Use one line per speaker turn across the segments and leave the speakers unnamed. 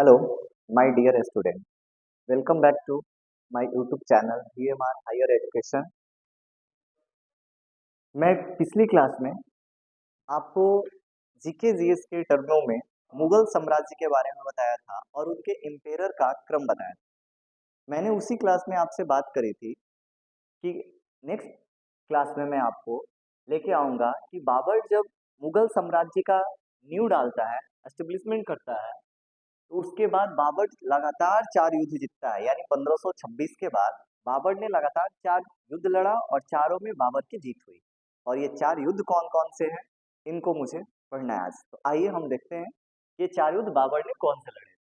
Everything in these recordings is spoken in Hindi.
Hello, my dear student. Welcome back to my YouTube channel VMR Higher Education. मैं पिछली क्लास में आपको जीके जीएस के टर्मों में मुगल साम्राज्य के बारे में बताया था और उनके एम्पेरर का क्रम बताया था। मैंने उसी क्लास में आपसे बात करी थी कि नेक्स्ट क्लास में मैं आपको लेके आऊँगा कि बाबर जब मुगल साम्राज्य का नींव डालता है, एस्टेब्लिशमेंट करता है, तो उसके बाद बाबर लगातार 4 युद्ध जीतता है। यानी 1526 के बाद बाबर ने लगातार 4 युद्ध लड़ा और चारों में बाबर की जीत हुई। और ये 4 युद्ध कौन-कौन से हैं, इनको मुझे पढ़ना है आज। तो आइए हम देखते हैं ये 4 युद्ध बाबर ने कौन से लड़े।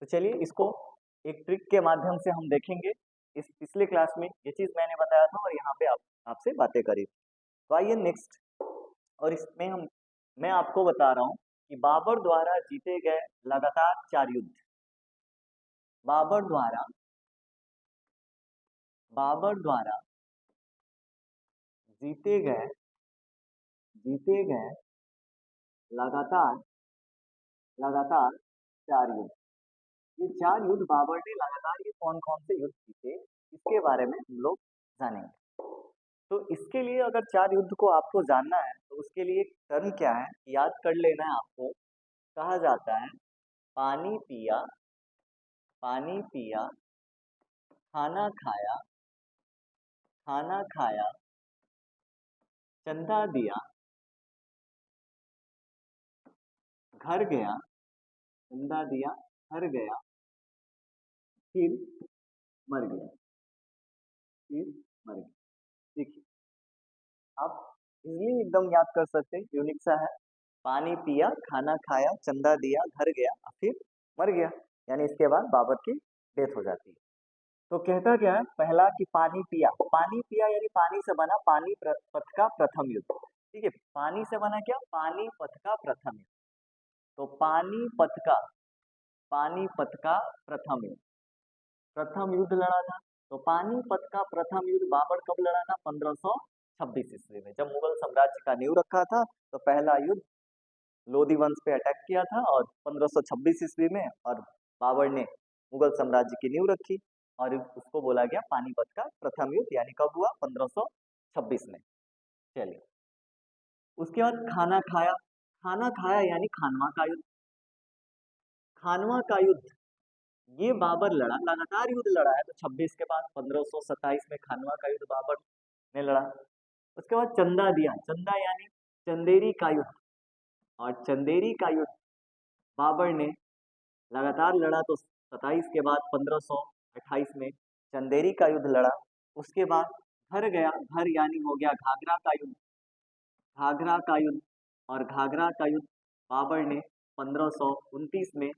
तो चलिए इसको एक ट्रिक के माध्यम से हम देखेंगे। इस पिछले क्लास में ये चीज़ मैंने बताया था और यहाँ पे आपसे बातें करी। तो आइए नेक्स्ट, और इसमें मैं आपको बता रहा हूँ कि बाबर द्वारा जीते गए लगातार 4 युद्ध। बाबर द्वारा जीते गए लगातार 4 युद्ध। ये 4 युद्ध बाबर ने लगातार ये कौन-कौन से युद्ध जीते, इसके बारे में हम लोग जानेंगे। तो इसके लिए अगर 4 युद्ध को आपको जानना है तो उसके लिए एक टर्म क्या है, याद कर लेना है आपको। कहा जाता है पानी पिया, खाना खाया, चंदा दिया, घर गया, चंदा दिया, घर गया, फिर मर गया, देखिए आप इजीली एकदम याद कर सकते हैं, यूनिक सा है। पानी पिया, खाना खाया, चंदा दिया, घर गया, फिर मर गया। यानी इसके बाद बाबर की डेथ हो जाती है। तो कहता क्या है, पहला कि पानी पिया यानी पानी से बना पानीपत का प्रथम युद्ध। ठीक है, पानी से बना क्या, पानीपत का प्रथम युद्ध। तो पानीपत का प्रथम युद्ध लड़ा था। तो पानीपत का प्रथम युद्ध बाबर कब लड़ा था, 1526 ईस्वी में, जब मुगल साम्राज्य का नींव रखा था। तो पहला युद्ध लोधी वंश पे अटैक किया था और 1526 ईस्वी में, और बाबर ने मुगल साम्राज्य की नींव रखी और उसको बोला गया पानीपत का प्रथम युद्ध। यानी कब हुआ, 1526 में। चलिए उसके बाद खाना खाया यानी खानवा का युद्ध ये बाबर लड़ा, लगातार युद्ध लड़ा है। तो 26 के बाद 1527 में खानवा का युद्ध बाबर ने लड़ा। उसके बाद चंदा यानी चंदेरी का युद्ध, और चंदेरी का युद्ध बाबर ने लगातार लड़ा। तो 27 के बाद 1528 में चंदेरी का युद्ध लड़ा। उसके बाद घर यानी हो गया घाघरा का युद्ध, और घाघरा का युद्ध बाबर ने 1529 में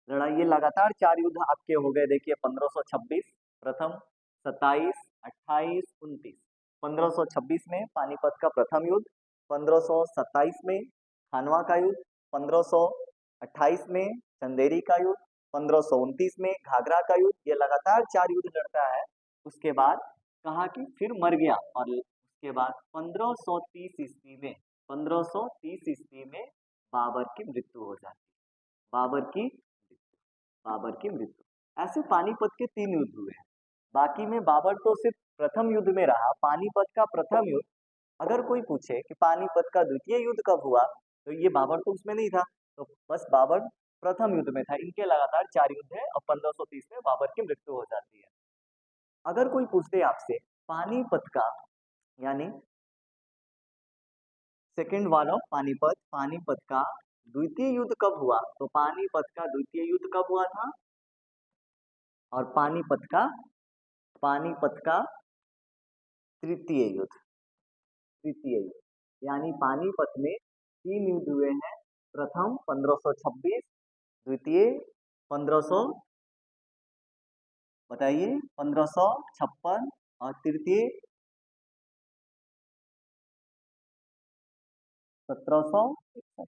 लड़ा। ये लगातार 4 युद्ध आपके हो गए। देखिए 1526 प्रथम, 27, 28, 29। 1526 में पानीपत का प्रथम युद्ध, 1527 में खानवा का युद्ध, 1528 में चंदेरी का युद्ध, 1529 में घाघरा का युद्ध। ये लगातार 4 युद्ध लड़ता है। उसके बाद कहा कि फिर मर गया, और उसके बाद 1530 ईस्वी में बाबर की मृत्यु हो जाती है। बाबर की मृत्यु। ऐसे पानीपत के 3 युद्ध हुए हैं। बाकी में बाबर तो सिर्फ प्रथम युद्ध में रहा। पानीपत का प्रथम युद्ध, अगर कोई पूछे कि पानीपत का द्वितीय युद्ध कब हुआ, तो ये बाबर तो उसमें नहीं था। तो बस बाबर प्रथम युद्ध में था। इनके लगातार 4 युद्ध है और 1530 में बाबर की मृत्यु हो जाती है। अगर कोई पूछते आपसे पानीपत का यानी सेकेंड वॉर ऑफ पानीपत का द्वितीय युद्ध कब हुआ, तो पानीपत का द्वितीय युद्ध कब हुआ था, और पानीपत का तृतीय युद्ध यानी पानीपत में 3 युद्ध हुए हैं। प्रथम 1526, द्वितीय 1500 बताइए 1556, और तृतीय 1761।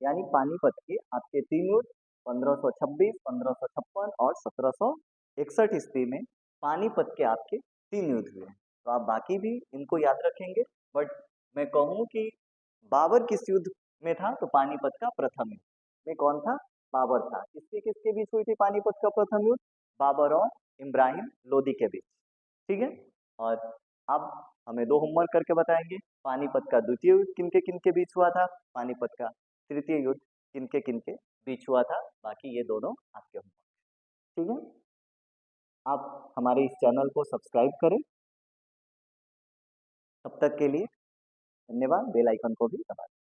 यानी पानीपत के आपके 3 युद्ध 1526, 1556 और 1761 ईस्वी में पानीपत के आपके 3 युद्ध हुए हैं। तो आप बाकी भी इनको याद रखेंगे। बट मैं कहूँ कि बाबर किस युद्ध में था, तो पानीपत का प्रथम युद्ध में कौन था, बाबर था। किसके किसके बीच हुई थी पानीपत का प्रथम युद्ध? बाबर और इब्राहिम लोदी के बीच। ठीक है। और अब हमें दो होमवर्क करके बताएंगे, पानीपत का द्वितीय युद्ध किनके किनके बीच हुआ था, पानीपत का तृतीय युद्ध किनके किनके बीच हुआ था। बाकी ये दोनों आपके होमवर्क। ठीक है। आप हमारे इस चैनल को सब्सक्राइब करें। तब तक के लिए धन्यवाद। बेल आइकन को भी दबा दें।